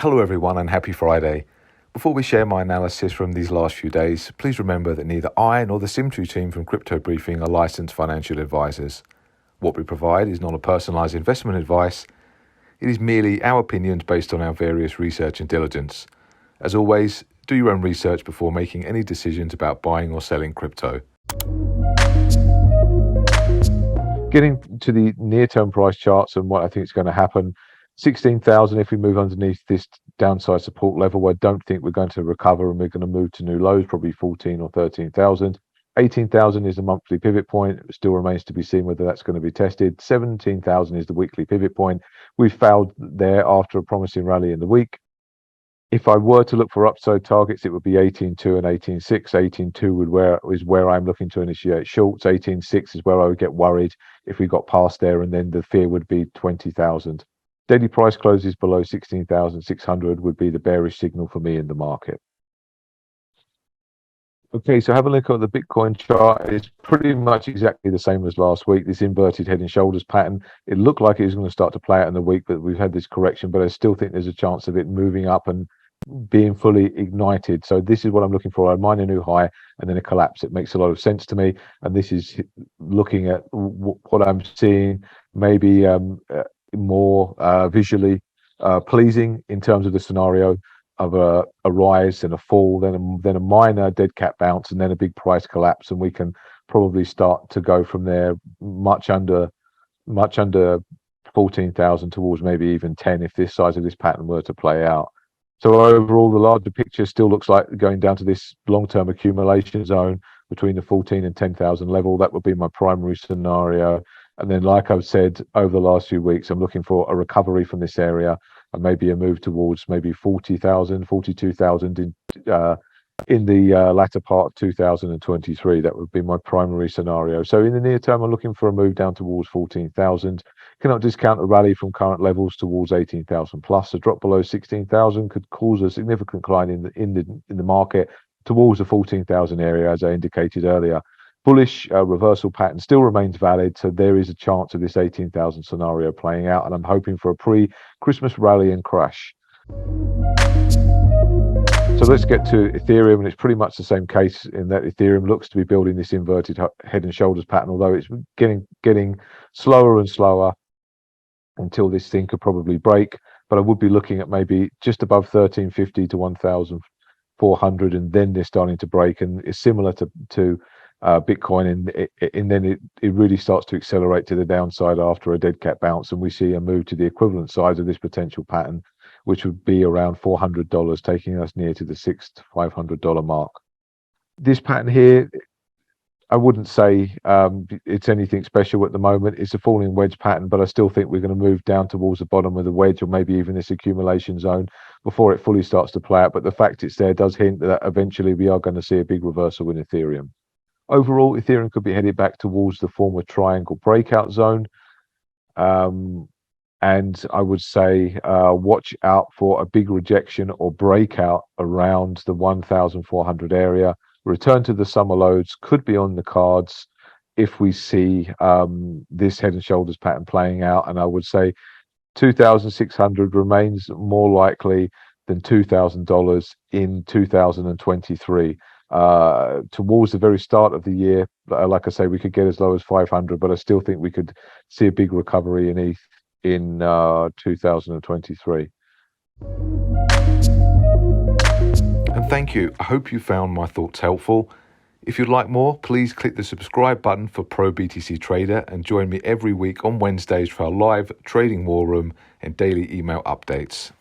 Hello everyone and happy Friday. Before we share my analysis from these last few days, please remember that neither I nor the SIMETRI team from Crypto Briefing are licensed financial advisors. What we provide is not a personalised investment advice. It is merely our opinions based on our various research and diligence. As always, do your own research before making any decisions about buying or selling crypto. Getting to the near-term price charts and what I think is going to happen, 16,000, if we move underneath this downside support level, I don't think we're going to recover and we're going to move to new lows, probably 14 or 13,000. 18,000 is the monthly pivot point. It still remains to be seen whether that's going to be tested. 17,000 is the weekly pivot point. We failed there after a promising rally in the week. If I were to look for upside targets, it would be 18.2 and 18.6. 18.2 is where I'm looking to initiate shorts. 18.6 is where I would get worried if we got past there, and then the fear would be 20,000. Daily price closes below 16,600 would be the bearish signal for me in the market. Okay, so have a look at the Bitcoin chart. It's pretty much exactly the same as last week. This inverted head and shoulders pattern. It looked like it was going to start to play out in the week, but we've had this correction. But I still think there's a chance of it moving up and being fully ignited. So this is what I'm looking for. I mine a new high and then a collapse. It makes a lot of sense to me. And this is looking at what I'm seeing, maybe more visually pleasing in terms of the scenario of a rise and a fall, then a minor dead cat bounce, and then a big price collapse, and we can probably start to go from there much under 14,000 towards maybe even 10 if this size of this pattern were to play out. So overall, the larger picture still looks like going down to this long-term accumulation zone between the 14 and 10,000 level. That would be my primary scenario. And then, like I've said, over the last few weeks, I'm looking for a recovery from this area and maybe a move towards maybe 40,000, 42,000 in the latter part of 2023. That would be my primary scenario. So in the near term, I'm looking for a move down towards 14,000. Cannot discount a rally from current levels towards 18,000 plus. A drop below 16,000 could cause a significant decline in the market towards the 14,000 area, as I indicated earlier. Bullish reversal pattern still remains valid, so there is a chance of this 18,000 scenario playing out, and I'm hoping for a pre-Christmas rally and crash. So let's get to Ethereum, and it's pretty much the same case in that Ethereum looks to be building this inverted head and shoulders pattern, although it's getting slower and slower until this thing could probably break. But I would be looking at maybe just above 1350 to 1,400, and then they're starting to break, and it's similar to Bitcoin, and then it really starts to accelerate to the downside after a dead cat bounce, and we see a move to the equivalent size of this potential pattern, which would be around $400, taking us near to the $600 to $500 mark. This pattern here, I wouldn't say it's anything special at the moment. It's a falling wedge pattern, but I still think we're going to move down towards the bottom of the wedge, or maybe even this accumulation zone before it fully starts to play out. But the fact it's there does hint that eventually we are going to see a big reversal in Ethereum. Overall, Ethereum could be headed back towards the former triangle breakout zone. And I would say watch out for a big rejection or breakout around the 1,400 area. Return to the summer lows could be on the cards if we see this head and shoulders pattern playing out. And I would say 2,600 remains more likely than $2,000 in 2023. Towards the very start of the year, like I say, we could get as low as 500, but I still think we could see a big recovery in ETH in 2023. And thank you. I hope you found my thoughts helpful. If you'd like more, please click the subscribe button for Pro BTC Trader and join me every week on Wednesdays for our live trading war room and daily email updates.